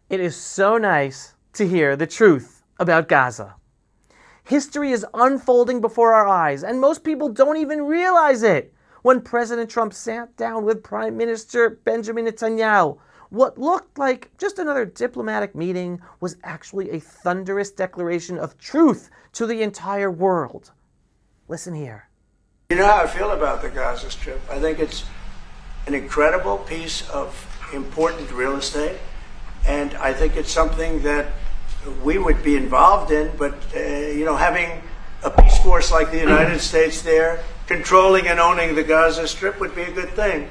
It is so nice to hear the truth about Gaza. History is unfolding before our eyes, and most people don't even realize it. When President Trump sat down with Prime Minister Benjamin Netanyahu, what looked like just another diplomatic meeting was actually a thunderous declaration of truth to the entire world. Listen here. You know how I feel about the Gaza Strip. I think it's an incredible piece of important real estate, and I think it's something that we would be involved in, but having a peace force like the United States there, controlling and owning the Gaza Strip would be a good thing.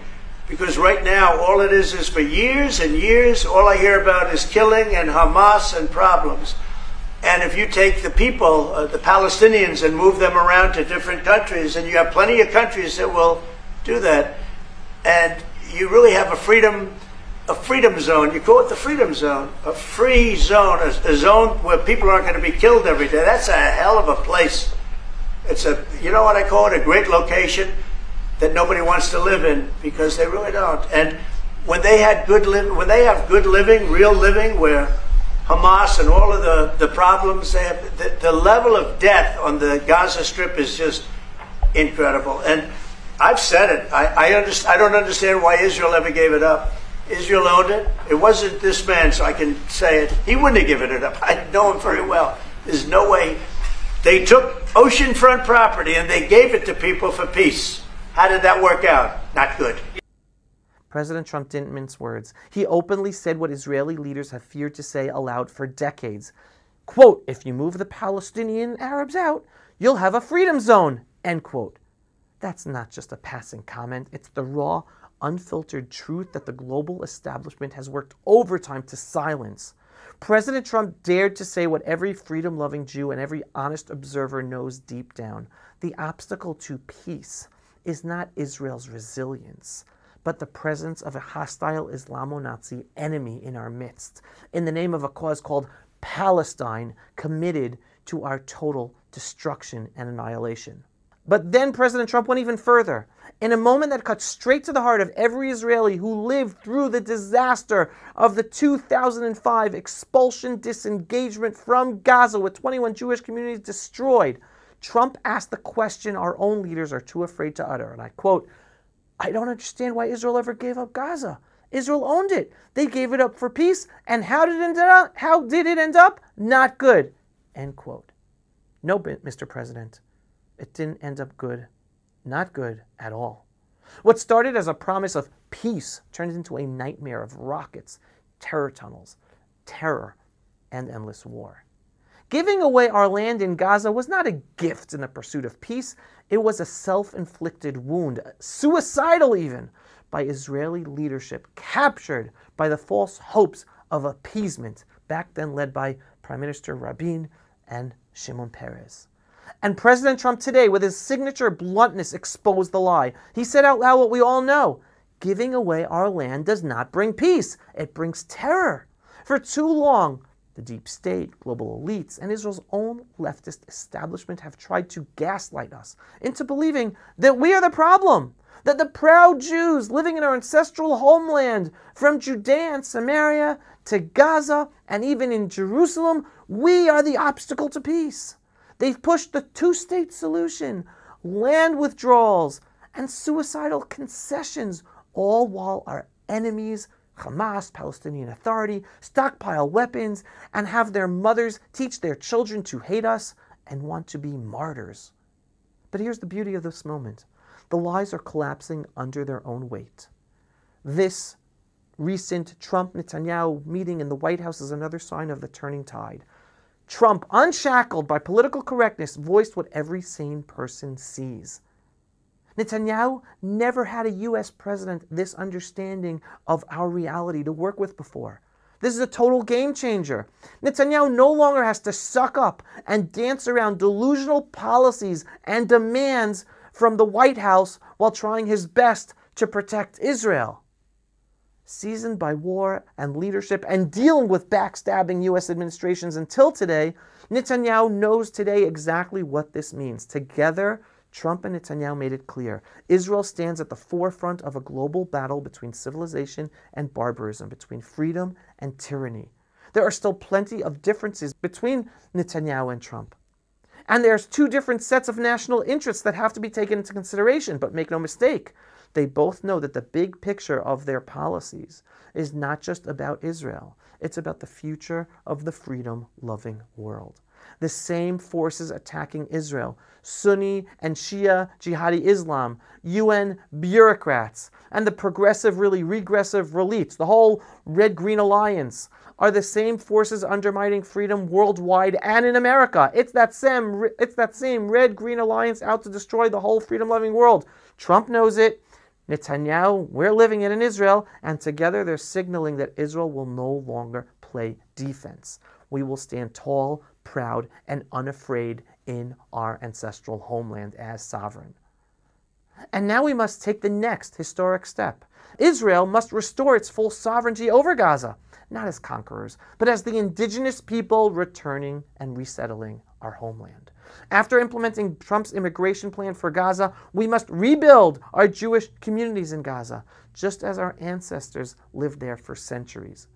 Because right now, all it is for years and years, all I hear about is killing and Hamas and problems. And if you take the people, the Palestinians, and move them around to different countries, and you have plenty of countries that will do that, and you really have a freedom zone. You call it the freedom zone, a free zone, a zone where people aren't going to be killed every day. That's a hell of a place. It's you know what I call it, a great location that nobody wants to live in, because they really don't. And when they have good living, real living, where Hamas and all of the problems they have, the level of death on the Gaza Strip is just incredible. And I've said it. I don't understand why Israel ever gave it up. Israel owned it. It wasn't this man, so I can say it. He wouldn't have given it up. I know him very well. There's no way. They took oceanfront property and they gave it to people for peace. How did that work out? Not good. President Trump didn't mince words. He openly said what Israeli leaders have feared to say aloud for decades. Quote, if you move the Palestinian Arabs out, you'll have a freedom zone, end quote. That's not just a passing comment. It's the raw, unfiltered truth that the global establishment has worked overtime to silence. President Trump dared to say what every freedom-loving Jew and every honest observer knows deep down. The obstacle to peace is not Israel's resilience, but the presence of a hostile Islamo-Nazi enemy in our midst, in the name of a cause called Palestine, committed to our total destruction and annihilation. But then President Trump went even further. In a moment that cut straight to the heart of every Israeli who lived through the disaster of the 2005 expulsion disengagement from Gaza with 21 Jewish communities destroyed, Trump asked the question our own leaders are too afraid to utter, and I quote, I don't understand why Israel ever gave up Gaza. Israel owned it. They gave it up for peace, and how did it end up? Not good, end quote. No, Mr. President, it didn't end up good. Not good at all. What started as a promise of peace turned into a nightmare of rockets, terror tunnels, terror, and endless war. Giving away our land in Gaza was not a gift in the pursuit of peace. It was a self-inflicted wound, suicidal even, by Israeli leadership, captured by the false hopes of appeasement, back then led by Prime Minister Rabin and Shimon Peres. And President Trump today, with his signature bluntness, exposed the lie. He said out loud what we all know. Giving away our land does not bring peace. It brings terror. For too long, the deep state, global elites, and Israel's own leftist establishment have tried to gaslight us into believing that we are the problem, that the proud Jews living in our ancestral homeland, from Judea and Samaria to Gaza and even in Jerusalem, we are the obstacle to peace. They've pushed the two-state solution, land withdrawals, and suicidal concessions, all while our enemies, Hamas, Palestinian Authority, stockpile weapons and have their mothers teach their children to hate us and want to be martyrs. But here's the beauty of this moment. The lies are collapsing under their own weight. This recent Trump-Netanyahu meeting in the White House is another sign of the turning tide. Trump, unshackled by political correctness, voiced what every sane person sees. Netanyahu never had a U.S. president this understanding of our reality to work with before. This is a total game changer. Netanyahu no longer has to suck up and dance around delusional policies and demands from the White House while trying his best to protect Israel. Seasoned by war and leadership and dealing with backstabbing U.S. administrations until today, Netanyahu knows today exactly what this means. Together, Trump and Netanyahu made it clear. Israel stands at the forefront of a global battle between civilization and barbarism, between freedom and tyranny. There are still plenty of differences between Netanyahu and Trump. And there's two different sets of national interests that have to be taken into consideration. But make no mistake, they both know that the big picture of their policies is not just about Israel. It's about the future of the freedom-loving world. The same forces attacking Israel, Sunni and Shia jihadi Islam, UN bureaucrats, and the progressive, really regressive elites, the whole Red-Green Alliance, are the same forces undermining freedom worldwide and in America. It's that same Red-Green Alliance out to destroy the whole freedom-loving world. Trump knows it. Netanyahu, we're living it in Israel, and together they're signaling that Israel will no longer play defense. We will stand tall, proud, and unafraid in our ancestral homeland as sovereign. And now we must take the next historic step. Israel must restore its full sovereignty over Gaza, not as conquerors, but as the indigenous people returning and resettling our homeland. After implementing Trump's immigration plan for Gaza, we must rebuild our Jewish communities in Gaza, just as our ancestors lived there for centuries.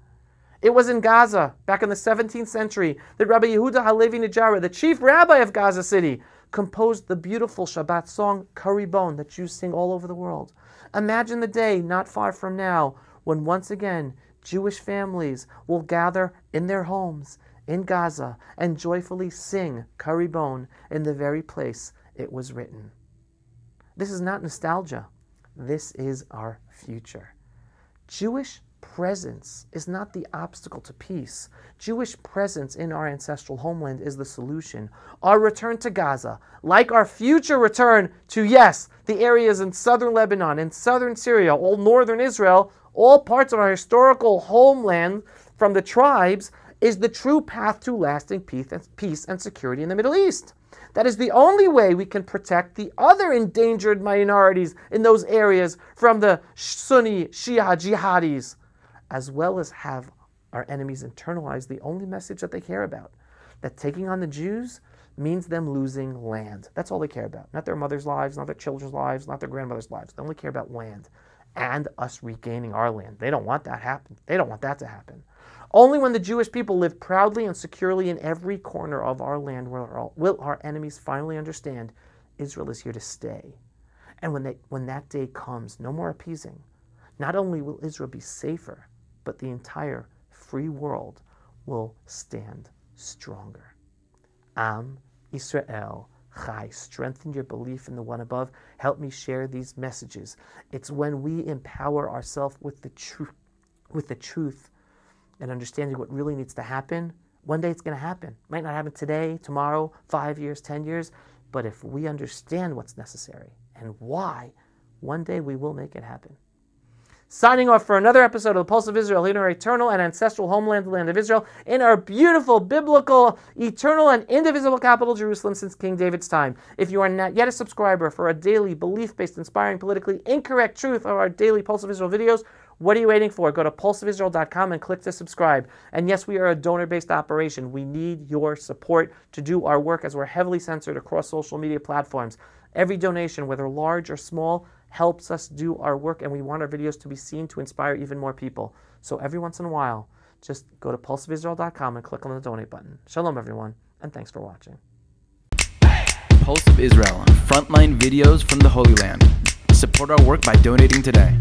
It was in Gaza, back in the 17th century, that Rabbi Yehuda Halevi Nejara, the chief rabbi of Gaza City, composed the beautiful Shabbat song, Karibon, that Jews sing all over the world. Imagine the day, not far from now, when once again, Jewish families will gather in their homes in Gaza and joyfully sing Karibon in the very place it was written. This is not nostalgia. This is our future. Jewish presence is not the obstacle to peace. Jewish presence in our ancestral homeland is the solution. Our return to Gaza, like our future return to, yes, the areas in southern Lebanon, in southern Syria, all northern Israel, all parts of our historical homeland from the tribes, is the true path to lasting peace and security in the Middle East. That is the only way we can protect the other endangered minorities in those areas from the Sunni Shia jihadis, as well as have our enemies internalize the only message that they care about, that taking on the Jews means them losing land. That's all they care about. Not their mother's lives, not their children's lives, not their grandmother's lives. They only care about land and us regaining our land. They don't want that happen. They don't want that to happen. Only when the Jewish people live proudly and securely in every corner of our land will our enemies finally understand Israel is here to stay. And when that day comes, no more appeasing. Not only will Israel be safer, but the entire free world will stand stronger. Am Israel Chai. Strengthen your belief in the one above. Help me share these messages. It's when we empower ourselves with the truth and understanding what really needs to happen. One day it's going to happen. It might not happen today, tomorrow, 5 years, 10 years, but if we understand what's necessary and why, one day we will make it happen. Signing off for another episode of the Pulse of Israel in our eternal and ancestral homeland, the land of Israel, in our beautiful, biblical, eternal, and indivisible capital, Jerusalem, since King David's time. If you are not yet a subscriber for a daily, belief-based, inspiring, politically incorrect truth of our daily Pulse of Israel videos, what are you waiting for? Go to pulseofisrael.com and click to subscribe. And yes, we are a donor-based operation. We need your support to do our work as we're heavily censored across social media platforms. Every donation, whether large or small, helps us do our work, and we want our videos to be seen to inspire even more people. So every once in a while, just go to pulseofisrael.com and click on the donate button. Shalom, everyone, and thanks for watching. Pulse of Israel, frontline videos from the Holy Land. Support our work by donating today.